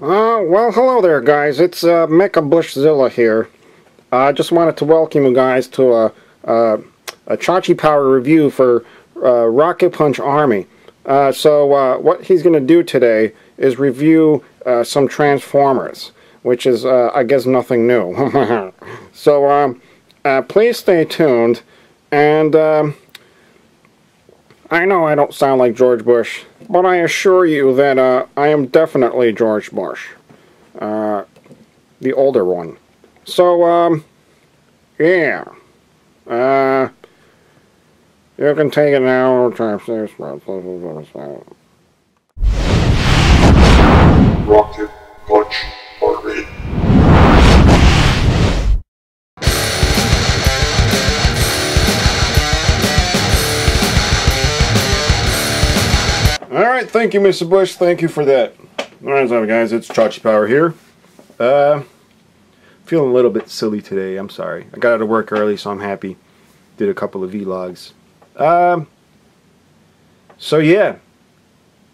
Well, hello there, guys. It's Mecha Bushzilla here. I just wanted to welcome you guys to a Chachi Power review for Rocket Punch Army. What he's going to do today is review some Transformers, which is, I guess, nothing new. Please stay tuned, and I know I don't sound like George Bush, but I assure you that I am definitely George Bush, the older one. Yeah. You can take it now. Rocket Punch Army. Alright, thank you, Mr. Bush. Thank you for that. Alright, what's up, guys? It's Chachi Power here. Feeling a little bit silly today. I'm sorry. I got out of work early, so I'm happy. Did a couple of vlogs.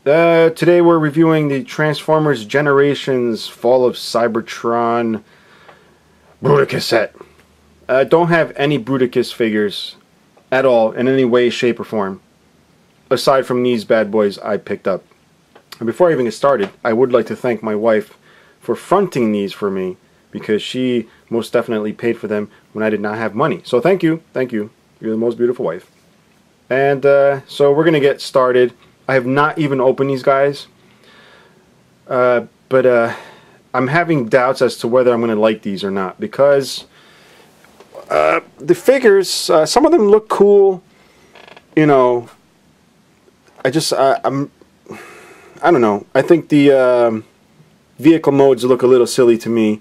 Today we're reviewing the Transformers Generations Fall of Cybertron BRUTICUS set. Don't have any BRUTICUS figures at all in any way, shape, or form, aside from these bad boys I picked up. And before I even get started, I would like to thank my wife for fronting these for me, because she most definitely paid for them when I did not have money. So thank you. Thank you. You're the most beautiful wife. And so we're going to get started. I have not even opened these guys. I'm having doubts as to whether I'm going to like these or not, because the figures, some of them look cool. You know, I don't know. I think the vehicle modes look a little silly to me.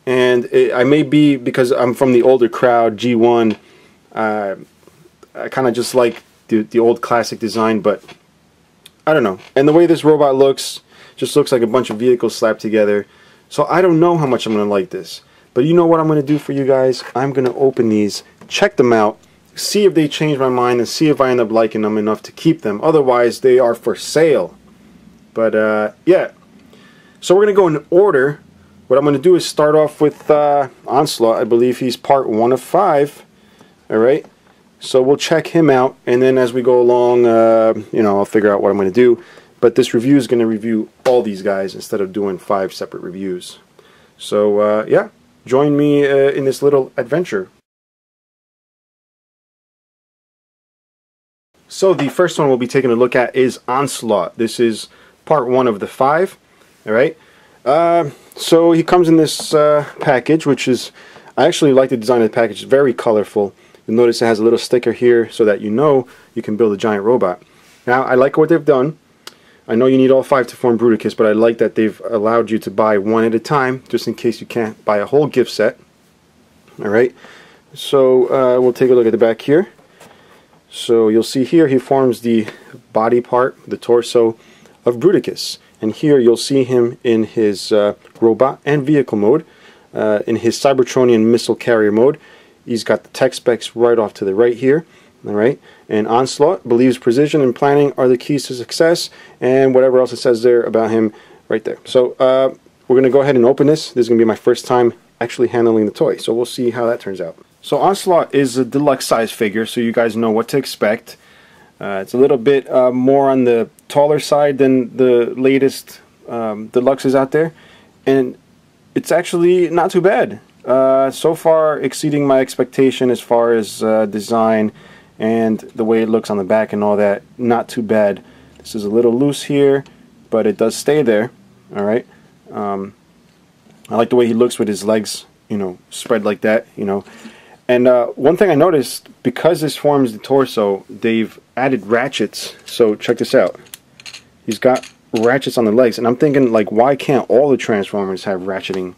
And I may be, because I'm from the older crowd, G1, I kind of just like the old classic design, but I don't know. And the way this robot looks, just looks like a bunch of vehicles slapped together. So I don't know how much I'm going to like this. But you know what I'm going to do for you guys? I'm going to open these, check them out, see if they change my mind, and see if I end up liking them enough to keep them. Otherwise, they are for sale. But yeah. So we're going to go in order. What I'm going to do is start off with Onslaught. I believe he's part 1 of 5. Alright, so we'll check him out, and then as we go along, I'll figure out what I'm going to do. But this review is going to review all these guys instead of doing 5 separate reviews. So, yeah, join me in this little adventure. So the first one we'll be taking a look at is Onslaught. This is part 1 of the 5. Alright. So he comes in this package, which is, I actually like the design of the package. It's very colorful. You'll notice it has a little sticker here so that you can build a giant robot. Now, I like what they've done. I know you need all 5 to form BRUTICUS, but I like that they've allowed you to buy one at a time, just in case you can't buy a whole gift set. Alright, so we'll take a look at the back here. So you'll see here he forms the body part, the torso of BRUTICUS. And here you'll see him in his robot and vehicle mode, in his Cybertronian missile carrier mode. He's got the tech specs right off to the right here. Alright, and Onslaught believes precision and planning are the keys to success, and whatever else it says there about him right there. So we're going to go ahead and open this. This is going to be my first time actually handling the toy, so we'll see how that turns out. So Onslaught is a deluxe size figure, so you guys know what to expect. It's a little bit more on the taller side than the latest deluxes out there, and it's actually not too bad. So far exceeding my expectation as far as design and the way it looks on the back and all that. Not too bad. This is a little loose here, but it does stay there. Alright. I like the way he looks with his legs, spread like that, And one thing I noticed, because this forms the torso, they've added ratchets. So check this out. He's got ratchets on the legs, and I'm thinking, like, why can't all the Transformers have ratcheting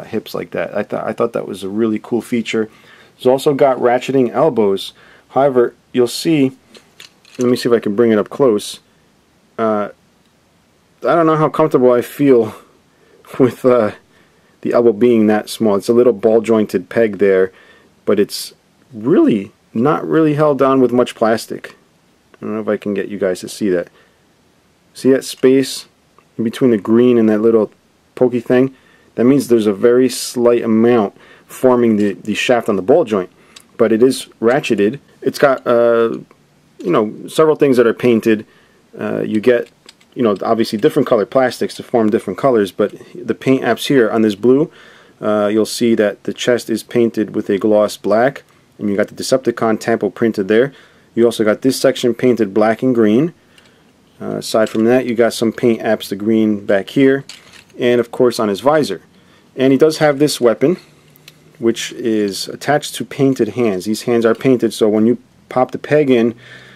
hips like that? I thought that was a really cool feature. He's also got ratcheting elbows. However, you'll see, let me see if I can bring it up close. I don't know how comfortable I feel with the elbow being that small. It's a little ball jointed peg there, but it's really not really held down with much plastic. I don't know if I can get you guys to see that. See that space in between the green and that little pokey thing, that means there's a very slight amount forming the shaft on the ball joint. But it is ratcheted. It's got you know, several things that are painted. You get, you know, obviously different color plastics to form different colors, but the paint apps here on this blue, you'll see that the chest is painted with a gloss black, and you got the Decepticon tempo printed there. You also got this section painted black and green. Aside from that, you got some paint apps, the green back here, and of course on his visor. And he does have this weapon, which is attached to painted hands. These hands are painted, so when you pop the peg in,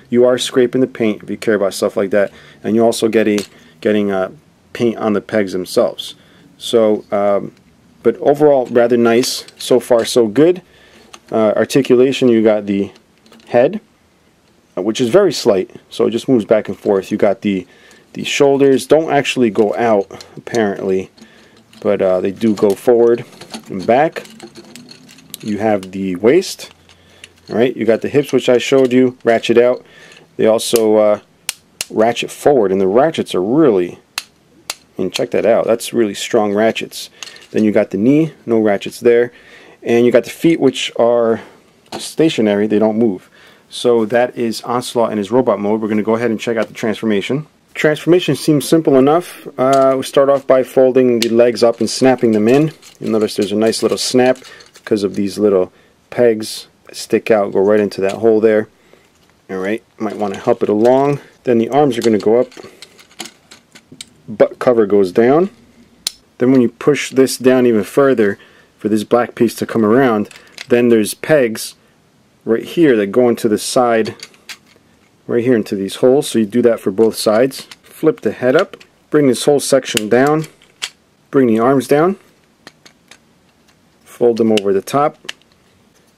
you are scraping the paint if you care about stuff like that, and you also getting paint on the pegs themselves. So, but overall, rather nice. So far, so good. Articulation, you got the head, which is very slight, so it just moves back and forth. You got the shoulders, don't actually go out apparently, but they do go forward and back. You have the waist. Alright, you got the hips, which I showed you, ratchet out. They also ratchet forward, and the ratchets are really, and check that out, that's really strong ratchets. Then you got the knee, no ratchets there, and you got the feet, which are stationary, they don't move. So that is Onslaught in his robot mode. We're going to go ahead and check out the transformation. Transformation seems simple enough. We start off by folding the legs up and snapping them in. You'll notice there's a nice little snap because of these little pegs that stick out, go right into that hole there. Alright, might want to help it along. Then the arms are going to go up. Butt cover goes down. Then when you push this down even further for this black piece to come around, then there's pegs right here that go into the side, right here into these holes. So you do that for both sides. Flip the head up, bring this whole section down, bring the arms down, fold them over the top,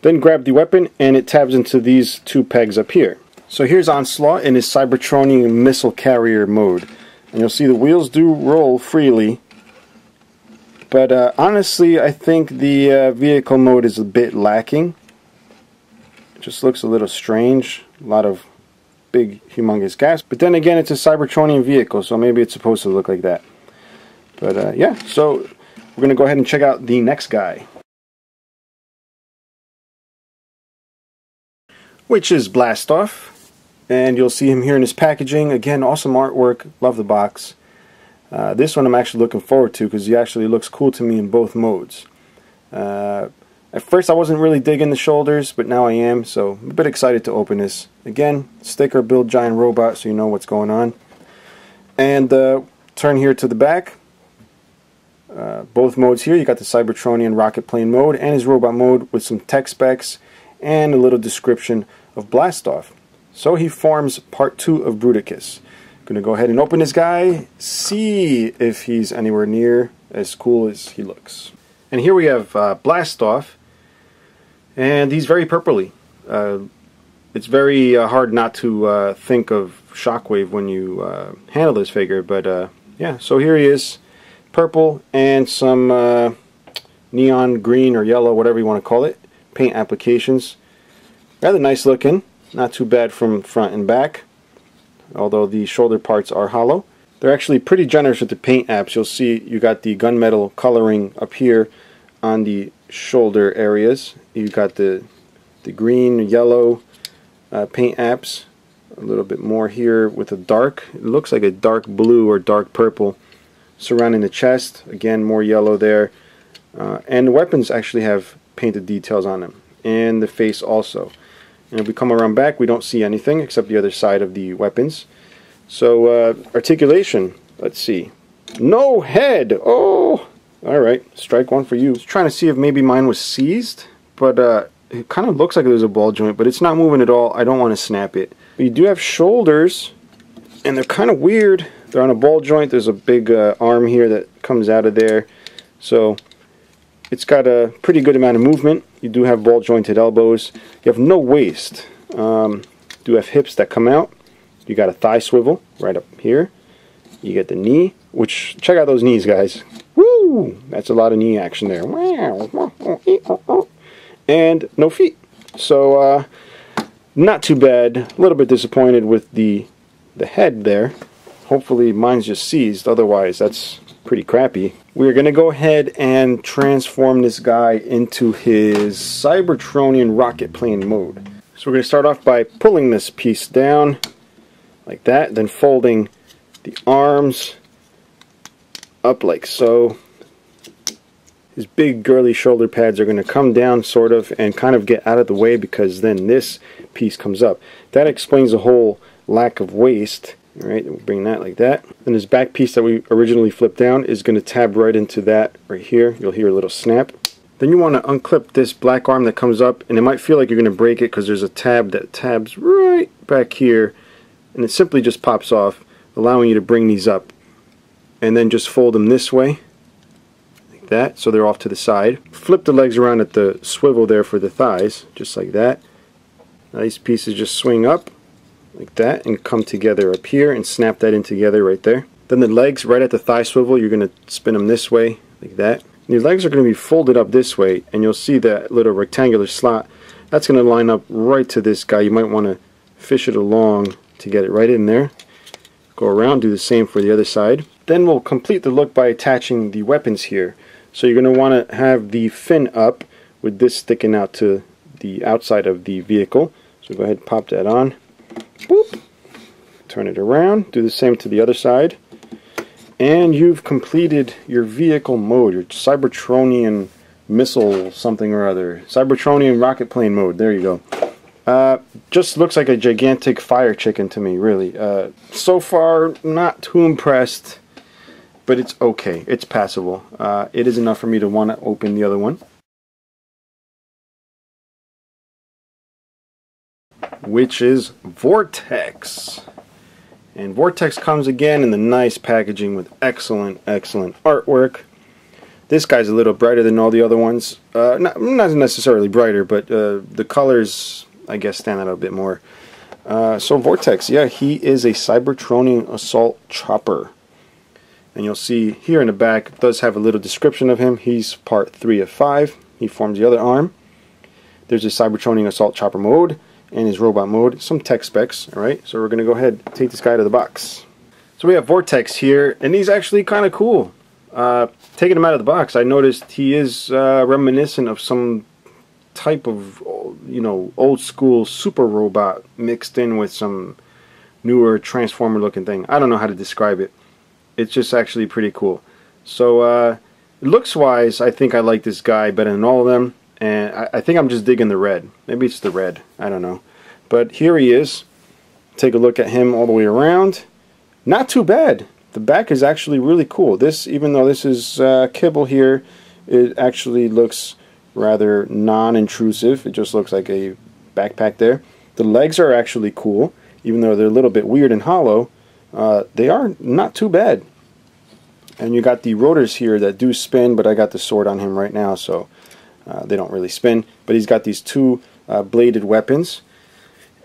then grab the weapon and it tabs into these two pegs up here. So here's Onslaught in his Cybertronian missile carrier mode, and you'll see the wheels do roll freely, but honestly I think the vehicle mode is a bit lacking. It just looks a little strange, a lot of big humongous gas, but then again it's a Cybertronian vehicle, so maybe it's supposed to look like that. But yeah, so we're gonna go ahead and check out the next guy, which is Blastoff, and you'll see him here in his packaging. Again, awesome artwork, love the box. This one I'm actually looking forward to because he actually looks cool to me in both modes. At first I wasn't really digging the shoulders, but now I am, so I'm a bit excited to open this. Again, sticker build giant robot, so you know what's going on. And turn here to the back. Both modes here, you got the Cybertronian rocket plane mode and his robot mode with some tech specs and a little description of Blastoff. So he forms part 2 of Bruticus. Gonna go ahead and open this guy, see if he's anywhere near as cool as he looks. And here we have Blastoff, and he's very purpley. It's very hard not to think of Shockwave when you handle this figure, but yeah, so here he is, purple and some neon green or yellow, whatever you want to call it, paint applications. Rather nice looking, not too bad from front and back, although the shoulder parts are hollow. They're actually pretty generous with the paint apps. You'll see you got the gunmetal coloring up here on the shoulder areas. You got the green, yellow paint apps. A little bit more here with a dark, it looks like a dark blue or dark purple surrounding the chest. Again, more yellow there. And the weapons actually have painted details on them. And the face also. And if we come around back, we don't see anything except the other side of the weapons. So, articulation, let's see. No head! Oh! Alright, strike one for you. I was trying to see if maybe mine was seized, but it kind of looks like there's a ball joint, but it's not moving at all. I don't want to snap it. But you do have shoulders, and they're kind of weird. They're on a ball joint. There's a big arm here that comes out of there. So, it's got a pretty good amount of movement. You do have ball jointed elbows. You have no waist. You do have hips that come out. You got a thigh swivel right up here. You get the knee, which, check out those knees, guys. Woo! That's a lot of knee action there. And no feet. So, not too bad. A little bit disappointed with the head there. Hopefully mine's just seized, otherwise that's pretty crappy. We're going to go ahead and transform this guy into his Cybertronian rocket plane mode. So we're going to start off by pulling this piece down like that, then folding the arms up like so. His big girly shoulder pads are going to come down sort of and kind of get out of the way, because then this piece comes up. That explains the whole lack of waist. Alright, we'll bring that like that. And this back piece that we originally flipped down is going to tab right into that right here. You'll hear a little snap. Then you want to unclip this black arm that comes up, and it might feel like you're going to break it because there's a tab that tabs right back here, and it simply just pops off, allowing you to bring these up. And then just fold them this way, like that, so they're off to the side. Flip the legs around at the swivel there for the thighs, just like that. Now these pieces just swing up like that and come together up here and snap that in together right there. Then the legs right at the thigh swivel, you're going to spin them this way like that. And your legs are going to be folded up this way, and you'll see that little rectangular slot. That's going to line up right to this guy. You might want to fish it along to get it right in there. Go around, do the same for the other side. Then we'll complete the look by attaching the weapons here. So you're going to want to have the fin up with this sticking out to the outside of the vehicle. So go ahead and pop that on. Boop. Turn it around, do the same to the other side, and you've completed your vehicle mode, your Cybertronian missile something or other. Cybertronian rocket plane mode, there you go. Just looks like a gigantic fire chicken to me, really. So far, not too impressed, but it's okay. It's passable. It is enough for me to want to open the other one, which is Vortex. And Vortex comes again in the nice packaging with excellent artwork. This guy's a little brighter than all the other ones. Not necessarily brighter, but the colors, I guess, stand out a bit more. So Vortex, yeah, he is a Cybertronian assault chopper. And you'll see here in the back, it does have a little description of him. He's part 3 of 5. He forms the other arm. There's a Cybertronian assault chopper mode and his robot mode, some tech specs. Alright, so we're going to go ahead and take this guy out of the box. So we have Vortex here, and he's actually kind of cool. Taking him out of the box, I noticed he is reminiscent of some type of, old school super robot mixed in with some newer Transformer looking thing. I don't know how to describe it. It's just actually pretty cool. So looks wise, I think I like this guy better than all of them. And I think I'm just digging the red. Maybe it's the red. I don't know. But here he is. Take a look at him all the way around. Not too bad. The back is actually really cool. This, even though this is kibble here, it actually looks rather non-intrusive. It just looks like a backpack there. The legs are actually cool. Even though they're a little bit weird and hollow, they are not too bad. And you got the rotors here that do spin, but I got the sword on him right now, so they don't really spin. But he's got these 2 bladed weapons.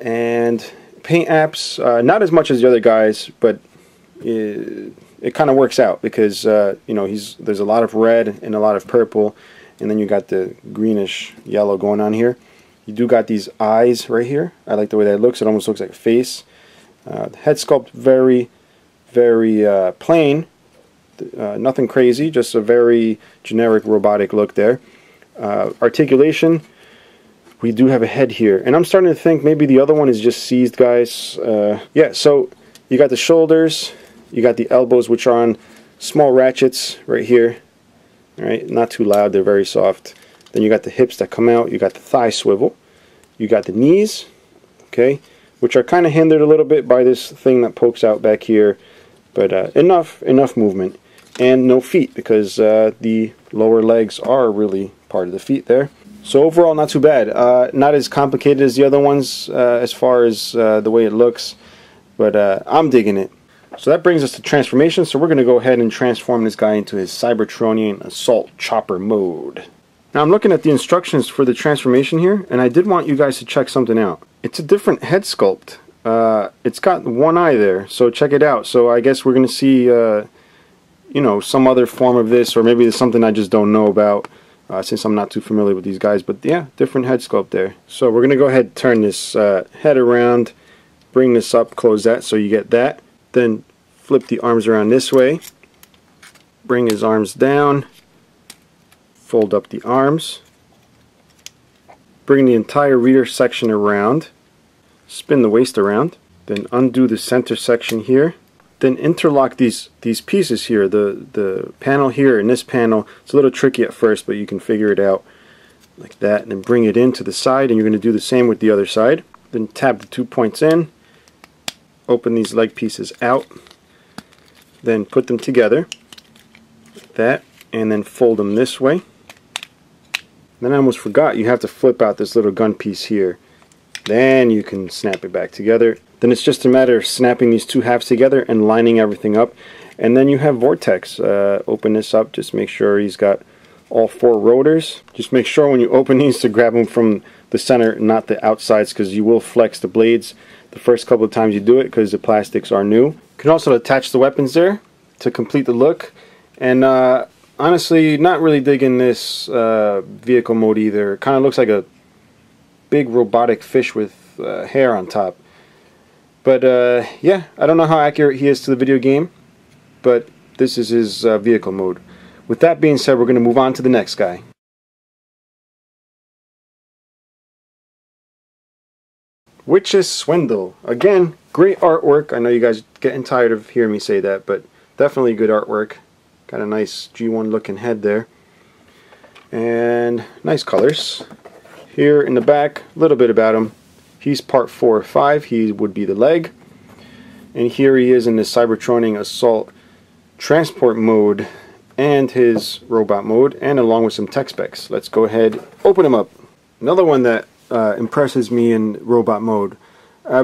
And paint apps, not as much as the other guys, but it kind of works out because there's a lot of red and a lot of purple, and then you got the greenish yellow going on here. You do got these eyes right here. I like the way that looks. It almost looks like a face. The head sculpt very plain, nothing crazy, just a very generic robotic look there. Articulation, we do have a head here, and I'm starting to think maybe the other one is just seized, guys. Yeah, so you got the shoulders, you got the elbows, which are on small ratchets right here. Alright, not too loud, they're very soft. Then you got the hips that come out, you got the thigh swivel, you got the knees, okay, which are kind of hindered a little bit by this thing that pokes out back here, but enough movement. And no feet, because the lower legs are really part of the feet there. So overall, not too bad. Not as complicated as the other ones as far as the way it looks, but I'm digging it. So that brings us to transformation. So we're going to go ahead and transform this guy into his Cybertronian assault chopper mode. Now I'm looking at the instructions for the transformation here, and I did want you guys to check something out. It's a different head sculpt. It's got one eye there, so check it out. So I guess we're going to see some other form of this, or maybe there's something I just don't know about since I'm not too familiar with these guys. But yeah, different head sculpt there. So we're going to go ahead and turn this head around, bring this up, close that so you get that. Then flip the arms around this way, bring his arms down, fold up the arms, bring the entire rear section around, spin the waist around, then undo the center section here, then interlock these pieces here, the panel here and this panel. It's a little tricky at first, but you can figure it out like that, and then bring it into the side, and you're going to do the same with the other side. Then tap the 2 points in, open these leg pieces out, then put them together like that, and then fold them this way. Then I almost forgot, you have to flip out this little gun piece here. Then you can snap it back together. Then it's just a matter of snapping these two halves together and lining everything up. And then you have Vortex. Open this up, just make sure he's got all 4 rotors. Just make sure when you open these to grab them from the center, not the outsides, because you will flex the blades the first couple of times you do it because the plastics are new. You can also attach the weapons there to complete the look. And honestly, not really digging this vehicle mode either. It kind of looks like a big robotic fish with hair on top. But yeah, I don't know how accurate he is to the video game, but this is his vehicle mode. With that being said, we're going to move on to the next guy. Which is Swindle. Again, great artwork. I know you guys are getting tired of hearing me say that, but definitely good artwork. Got a nice G1 looking head there. And nice colors. Here in the back, a little bit about him. He's part 4 or 5. He would be the leg. And here he is in the Cybertronian assault transport mode and his robot mode, and along with some tech specs. Let's go ahead, open him up. Another one that impresses me in robot mode,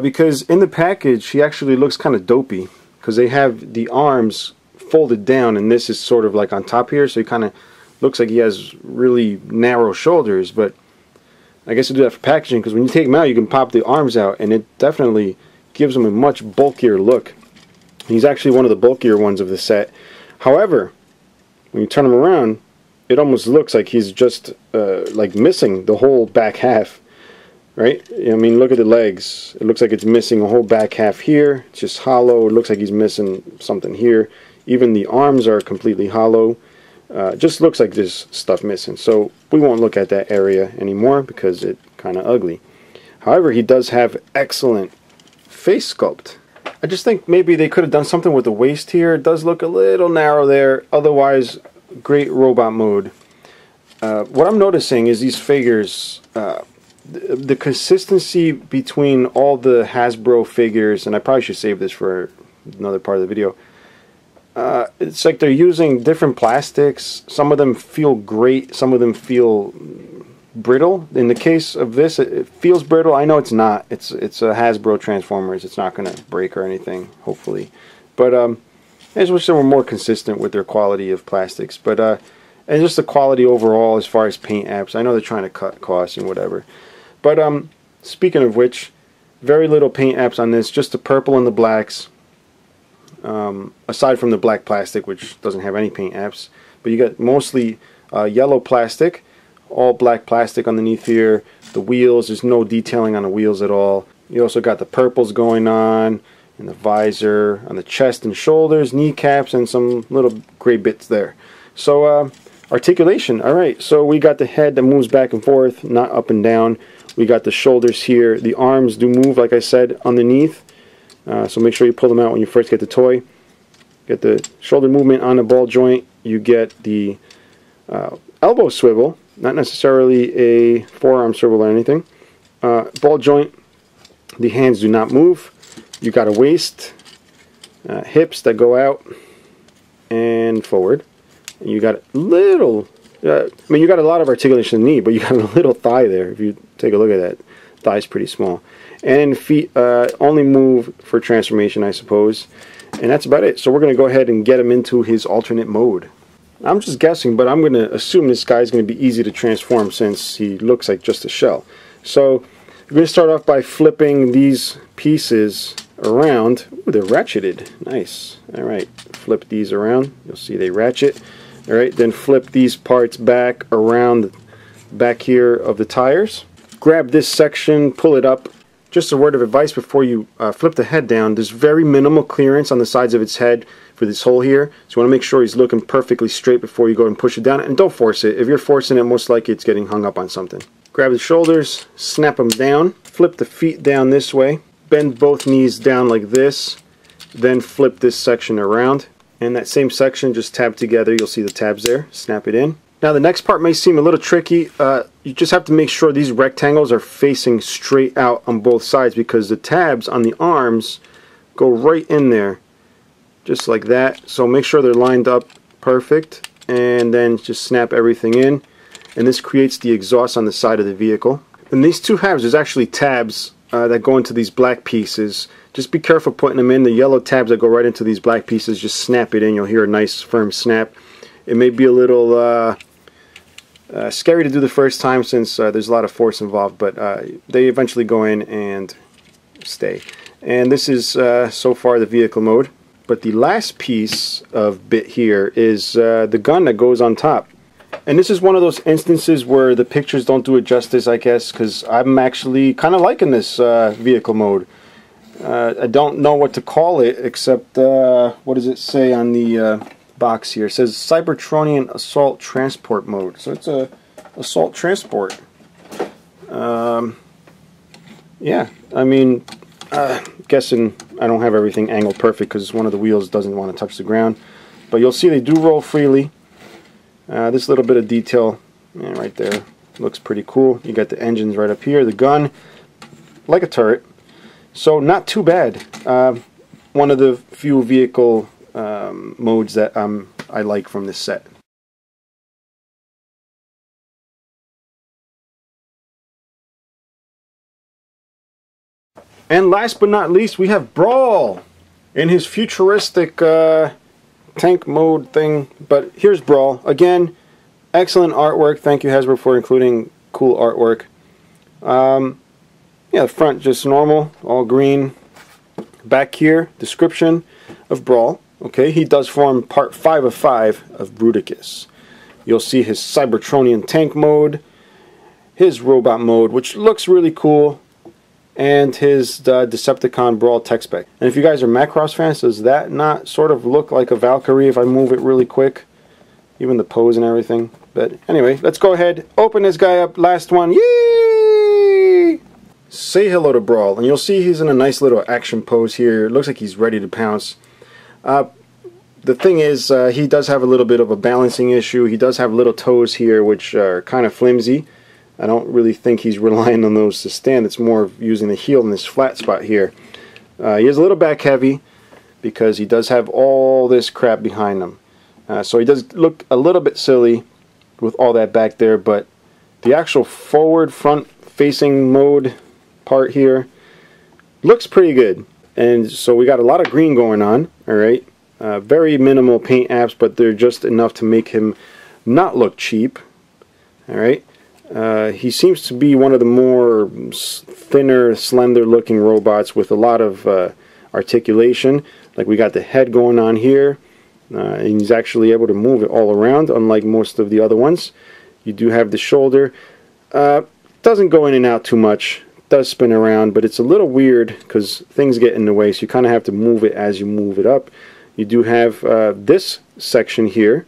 because in the package he actually looks kind of dopey, because they have the arms folded down and this is sort of like on top here, so he kind of looks like he has really narrow shoulders. But I guess to do that for packaging, because when you take him out you can pop the arms out and it definitely gives him a much bulkier look. He's actually one of the bulkier ones of the set. However, when you turn him around, it almost looks like he's just like missing the whole back half, right? I mean, look at the legs. It looks like it's missing a whole back half here. It's just hollow. It looks like he's missing something here. Even the arms are completely hollow. Just looks like there's stuff missing. So we won't look at that area anymore because it's kind of ugly. However, he does have excellent face sculpt. I just think maybe they could have done something with the waist here. It does look a little narrow there. Otherwise, great robot mode. What I'm noticing is these figures, the consistency between all the Hasbro figures, and I probably should save this for another part of the video. It's like they're using different plastics. Some of them feel great, some of them feel brittle. In the case of this, it feels brittle. I know it's not. It's a Hasbro Transformers. It's not going to break or anything, hopefully. But I just wish they were more consistent with their quality of plastics. But and just the quality overall as far as paint apps. I know they're trying to cut costs and whatever. But speaking of which, very little paint apps on this. Just the purple and the blacks. Aside from the black plastic, which doesn't have any paint apps. But you got mostly yellow plastic. All black plastic underneath here. The wheels, there's no detailing on the wheels at all. You also got the purples going on, and the visor on the chest and shoulders, kneecaps, and some little gray bits there. So articulation, alright, so we got the head that moves back and forth, not up and down. We got the shoulders here. The arms do move, like I said, underneath. So make sure you pull them out when you first get the toy. Get the shoulder movement on the ball joint. You get the elbow swivel. Not necessarily a forearm swivel or anything. Ball joint, the hands do not move. You got a waist, hips that go out and forward. And you got a little, I mean, you got a lot of articulation in the knee, but you got a little thigh there. If you take a look at that, thigh's pretty small. And feet only move for transformation, I suppose. And that's about it. So we're going to go ahead and get him into his alternate mode. I'm just guessing, but I'm going to assume this guy's going to be easy to transform since he looks like just a shell. So we're going to start off by flipping these pieces around. Ooh, they're ratcheted. Nice. Alright, flip these around. You'll see they ratchet. Alright, then flip these parts back around the back here of the tires. Grab this section, pull it up, Just a word of advice before you flip the head down, there's very minimal clearance on the sides of its head for this hole here. So you want to make sure he's looking perfectly straight before you go and push it down. And don't force it. If you're forcing it, most likely it's getting hung up on something. Grab the shoulders, snap them down, flip the feet down this way, bend both knees down like this, then flip this section around. And that same section, just tab together. You'll see the tabs there. Snap it in. Now the next part may seem a little tricky. You just have to make sure these rectangles are facing straight out on both sides, because the tabs on the arms go right in there, just like that. So make sure they're lined up perfect, and then just snap everything in. And this creates the exhaust on the side of the vehicle. And these two halves, there's actually tabs that go into these black pieces. Just be careful putting them in. The yellow tabs that go right into these black pieces, just snap it in. You'll hear a nice firm snap. It may be a little scary to do the first time, since there's a lot of force involved, but they eventually go in and stay. And this is so far the vehicle mode. But the last piece of bit here is the gun that goes on top. And this is one of those instances where the pictures don't do it justice, I guess, because I'm actually kind of liking this vehicle mode. I don't know what to call it, except what does it say on the box here? It says Cybertronian Assault Transport Mode. So it's a assault transport. Yeah, I mean, guessing I don't have everything angled perfect because one of the wheels doesn't want to touch the ground. But you'll see they do roll freely. This little bit of detail right there looks pretty cool. You got the engines right up here, the gun, like a turret. So not too bad. One of the few vehicle modes that I like from this set. And last but not least, we have Brawl in his futuristic tank mode thing. But here's Brawl. Again, excellent artwork. Thank you, Hasbro, for including cool artwork. Yeah, the front just normal, all green. Back here, description of Brawl. Okay, he does form part 5 of 5 of BRUTICUS. You'll see his Cybertronian tank mode, his robot mode, which looks really cool, and his Decepticon Brawl tech spec. And if you guys are Macross fans, does that not sort of look like a Valkyrie if I move it really quick? Even the pose and everything. But anyway, let's go ahead, open this guy up, last one. Yay! Say hello to Brawl, and you'll see he's in a nice little action pose here. It looks like he's ready to pounce. The thing is, he does have a little bit of a balancing issue. He does have little toes here, which are kind of flimsy. I don't really think he's relying on those to stand. It's more of using the heel in this flat spot here. He is a little back heavy because he does have all this crap behind him. So he does look a little bit silly with all that back there, but the actual forward front facing mode part here looks pretty good. And so we got a lot of green going on, alright. Very minimal paint apps, but they're just enough to make him not look cheap. Alright. He seems to be one of the more thinner, slender looking robots with a lot of articulation. Like we got the head going on here. And he's actually able to move it all around, unlike most of the other ones. You do have the shoulder. Doesn't go in and out too much. Does spin around, but it's a little weird because things get in the way, so you kind of have to move it as you move it up. You do have this section here,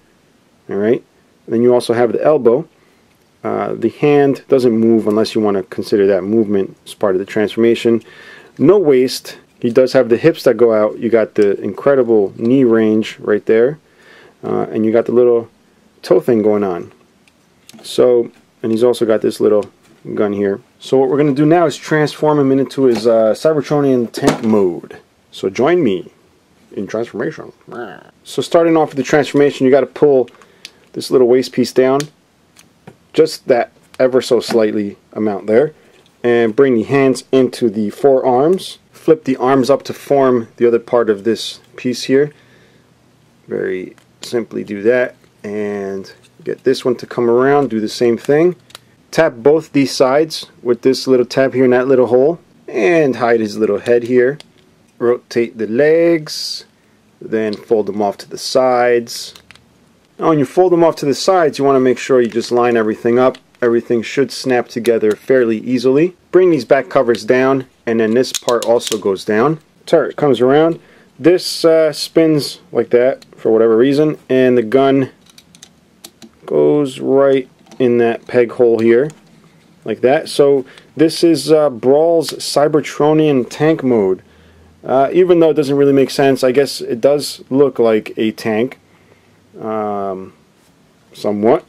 alright, then you also have the elbow. The hand doesn't move unless you want to consider that movement as part of the transformation. No waist. He does have the hips that go out. You got the incredible knee range right there, and you got the little toe thing going on. So, and he's also got this little gun here. So what we're going to do now is transform him into his Cybertronian tank mode. So join me in transformation. So starting off with the transformation, you got to pull this little waist piece down, just that ever so slightly amount there, and bring the hands into the forearms. Flip the arms up to form the other part of this piece here. Very simply do that, and get this one to come around, do the same thing. Tap both these sides with this little tab here in that little hole, and hide his little head here. Rotate the legs, then fold them off to the sides. Now when you fold them off to the sides, you want to make sure you just line everything up everything should snap together fairly easily. Bring these back covers down, and then this part also goes down. Turret comes around. This spins like that for whatever reason, and the gun goes right in that peg hole here, like that. So this is Brawl's Cybertronian tank mode. Even though it doesn't really make sense, I guess it does look like a tank, somewhat.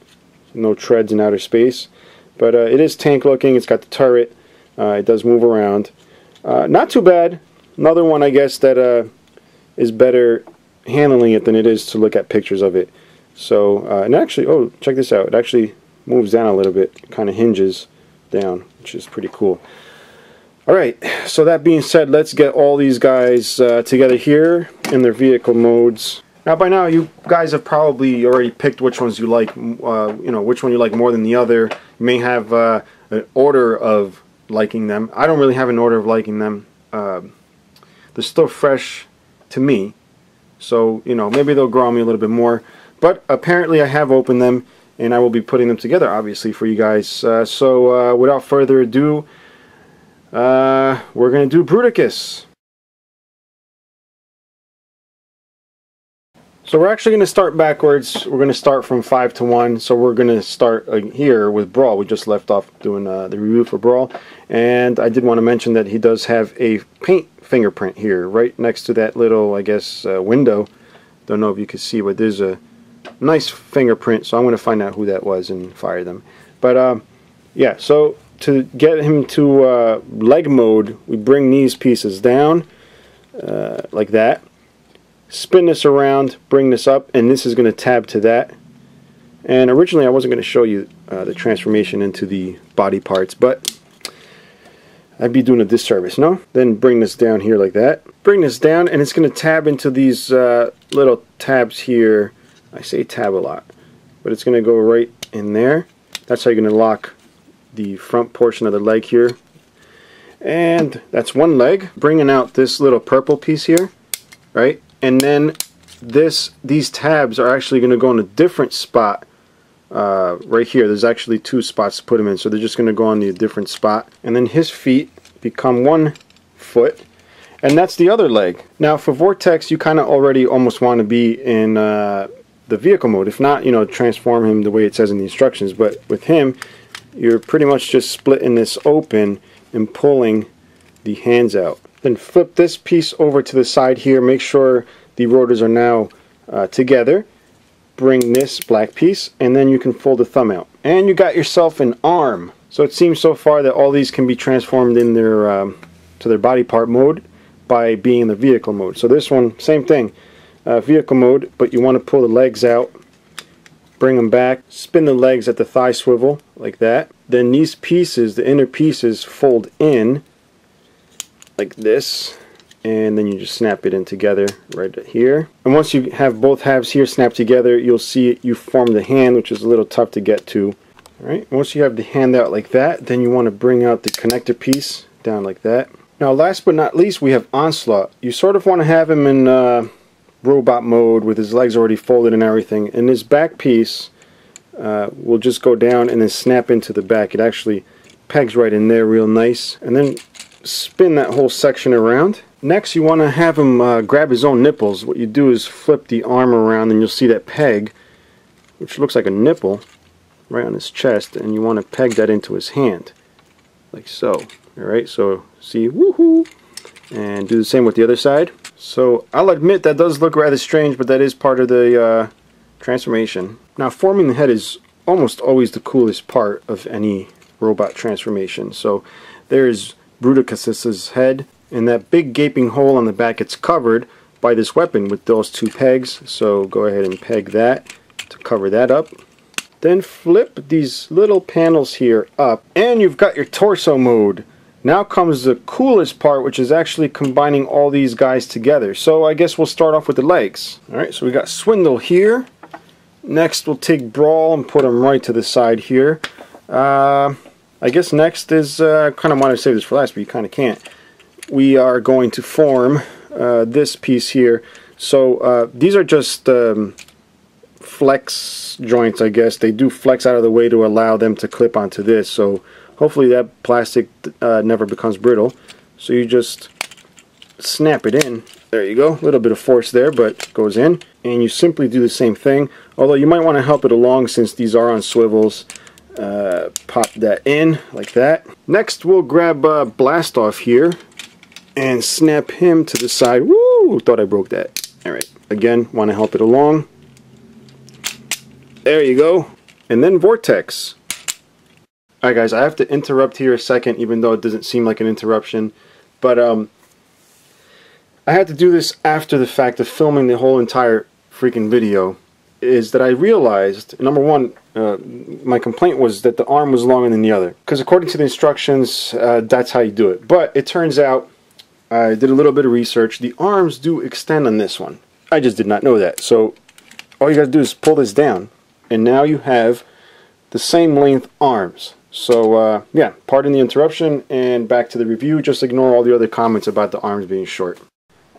No treads in outer space, but it is tank looking. It's got the turret. It does move around. Not too bad. Another one, I guess, that is better handling it than it is to look at pictures of it. So, and actually, oh, check this out. It actually moves down a little bit. It kind of hinges down, which is pretty cool. Alright, so that being said, let's get all these guys together here in their vehicle modes. Now, by now, you guys have probably already picked which ones you like, which one you like more than the other. You may have an order of liking them. I don't really have an order of liking them. They're still fresh to me, so, maybe they'll grow on me a little bit more. But apparently I have opened them, and I will be putting them together, obviously, for you guys. So, without further ado, we're going to do Bruticus. So we're actually going to start backwards. We're going to start from 5 to 1. So we're going to start here with Brawl. We just left off doing the review for Brawl. And I did want to mention that he does have a paint fingerprint here, right next to that little, I guess, window. Don't know if you can see, but there's a nice fingerprint. So I'm going to find out who that was and fire them. But yeah, so to get him to leg mode, we bring these pieces down like that. Spin this around, bring this up, and this is going to tab to that. And originally I wasn't going to show you the transformation into the body parts, but I'd be doing a disservice, no? Then bring this down here like that. Bring this down, and it's going to tab into these little tabs here. I say tab a lot, but it's going to go right in there. That's how you're going to lock the front portion of the leg here. And that's one leg. Bringing out this little purple piece here, right? And then these tabs are actually going to go in a different spot right here. There's actually 2 spots to put them in, so they're just going to go on the different spot. And then his feet become 1 foot, and that's the other leg. Now for Vortex, you kind of already almost want to be in the vehicle mode. If not, transform him the way it says in the instructions. But with him, you're pretty much just splitting this open and pulling the hands out. Then flip this piece over to the side here. Make sure the rotors are now together. Bring this black piece, and then you can fold the thumb out. And you got yourself an arm. So it seems so far that all these can be transformed in their to their body part mode by being in the vehicle mode. So this one, same thing, vehicle mode, but you want to pull the legs out, bring them back, spin the legs at the thigh swivel like that. Then these pieces, the inner pieces, fold in like this, and then you just snap it in together right here. And once you have both halves here snapped together, you'll see you form the hand, which is a little tough to get to. Alright, once you have the hand out like that, then you want to bring out the connector piece down like that. Now last but not least, we have Onslaught. You sort of want to have him in robot mode with his legs already folded and everything. And this back piece will just go down and then snap into the back. It actually pegs right in there real nice. And then spin that whole section around. Next, you want to have him grab his own nipples. What you do is flip the arm around, and you'll see that peg, which looks like a nipple, right on his chest, and you want to peg that into his hand, like so. Alright, so see, woohoo! And do the same with the other side. So I'll admit that does look rather strange, but that is part of the transformation. Now, forming the head is almost always the coolest part of any robot transformation. So there's Bruticus's head, and that big gaping hole on the back gets covered by this weapon with those 2 pegs. So go ahead and peg that to cover that up. Then flip these little panels here up, and you've got your torso mode. Now comes the coolest part, which is actually combining all these guys together. So I guess we'll start off with the legs. Alright, so we got Swindle here. Next we'll take Brawl and put him right to the side here. I guess next is, I kind of want to save this for last, but you kind of can't. We are going to form this piece here. So these are just flex joints, I guess. They do flex out of the way to allow them to clip onto this. So hopefully that plastic never becomes brittle. So you just snap it in. There you go. A little bit of force there, but it goes in. And you simply do the same thing. Although you might want to help it along since these are on swivels. Pop that in like that. Next we'll grab Blast Off here and snap him to the side. Woo! Thought I broke that. Alright. Again, want to help it along. There you go. And then Vortex. Alright guys, I have to interrupt here a second, even though it doesn't seem like an interruption. But I had to do this after the fact of filming the whole entire freaking video. Is that I realized, number one, my complaint was that the arm was longer than the other. Because according to the instructions, that's how you do it. But it turns out, I did a little bit of research, the arms do extend on this one. I just did not know that. So all you gotta do is pull this down. And now you have the same length arms. So yeah, pardon the interruption and back to the review. Just ignore all the other comments about the arms being short.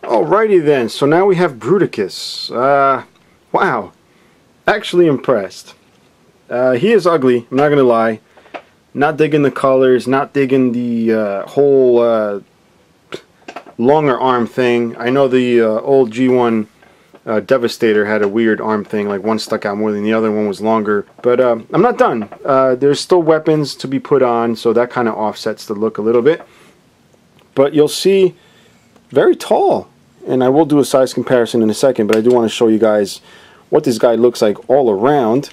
Alrighty then, so now we have Bruticus. Wow. Actually impressed. He is ugly, I'm not gonna lie. Not digging the colors, not digging the whole longer arm thing. I know the old G1 Devastator had a weird arm thing, like one stuck out more than the other, one was longer. But I'm not done. There's still weapons to be put on, so that kind of offsets the look a little bit. But you'll see, very tall. And I will do a size comparison in a second, but I do want to show you guys what this guy looks like all around.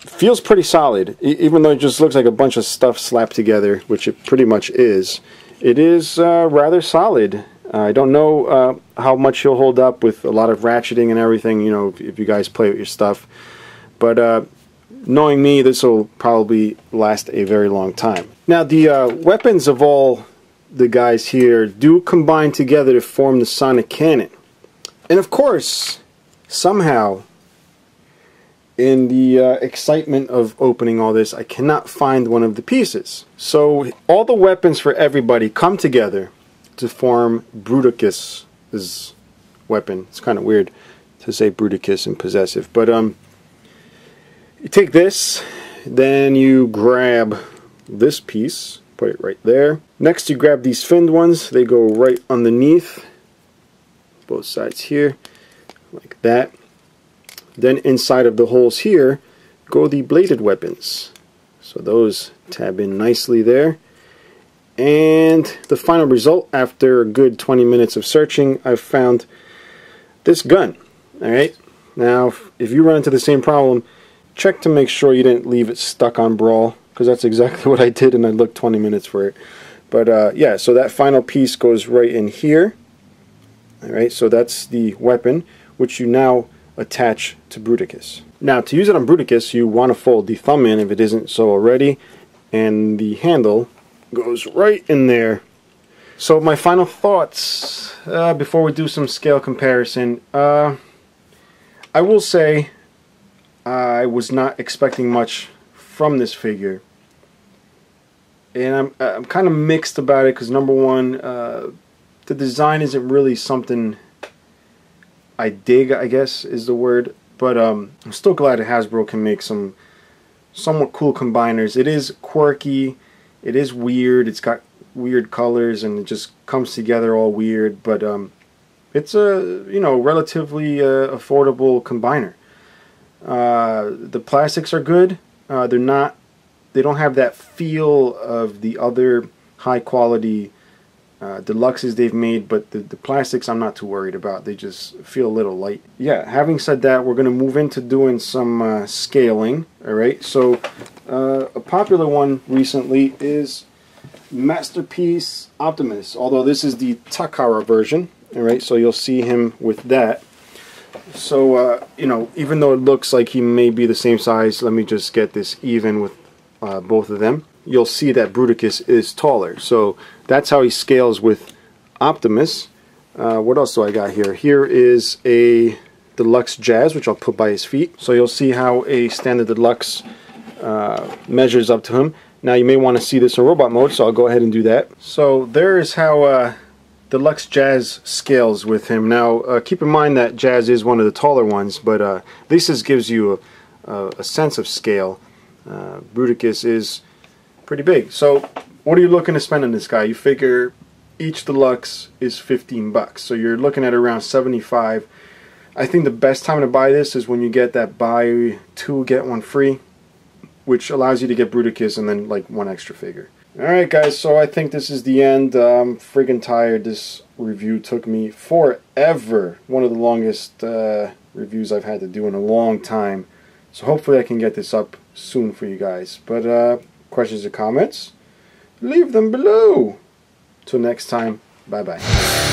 Feels pretty solid, even though it just looks like a bunch of stuff slapped together, which it pretty much is. It is rather solid. I don't know how much he'll hold up with a lot of ratcheting and everything, you know, if you guys play with your stuff. But knowing me, this will probably last a very long time. Now, the weapons of all the guys here do combine together to form the sonic cannon. And of course, somehow, in the excitement of opening all this, I cannot find one of the pieces. So all the weapons for everybody come together to form Bruticus' weapon. It's kind of weird to say Bruticus and possessive, but you take this, then you grab this piece, put it right there. Next you grab these finned ones, they go right underneath, both sides here, like that. Then inside of the holes here go the bladed weapons. So those tab in nicely there. And the final result, after a good 20 minutes of searching, I've found this gun. Alright, now if you run into the same problem, check to make sure you didn't leave it stuck on Brawl, because that's exactly what I did and I looked 20 minutes for it. But yeah, so that final piece goes right in here. Alright, so that's the weapon, which you now attach to Bruticus. Now, to use it on Bruticus, you want to fold the thumb in if it isn't so already, and the handle goes right in there. So my final thoughts before we do some scale comparison. I will say I was not expecting much from this figure, and I'm kind of mixed about it because number one, the design isn't really something I dig, I guess is the word, but I'm still glad Hasbro can make some somewhat cool combiners. It is quirky, it is weird, it's got weird colors and it just comes together all weird, but it's a, you know, relatively affordable combiner. The plastics are good. They don't have that feel of the other high quality deluxes they've made, but the plastics I'm not too worried about. They just feel a little light. Yeah, having said that, we're going to move into doing some scaling. Alright, so a popular one recently is Masterpiece Optimus, although this is the Takara version. Alright, so you'll see him with that. So, you know, even though it looks like he may be the same size, let me just get this even with both of them. You'll see that Bruticus is taller. So that's how he scales with Optimus. What else do I got here? Here is a Deluxe Jazz, which I'll put by his feet. So you'll see how a standard Deluxe measures up to him. Now you may want to see this in robot mode, so I'll go ahead and do that. So there is how deluxe Jazz scales with him. Now, keep in mind that Jazz is one of the taller ones, but this gives you a sense of scale. Bruticus is pretty big. So, what are you looking to spend on this guy? You figure each deluxe is 15 bucks, so you're looking at around 75. I think the best time to buy this is when you get that buy 2 get 1 free, which allows you to get Bruticus and then like 1 extra figure. Alright guys, so I think this is the end. I'm friggin' tired. This review took me forever. One of the longest reviews I've had to do in a long time. So hopefully I can get this up soon for you guys. But questions or comments? Leave them below. Till next time, bye bye.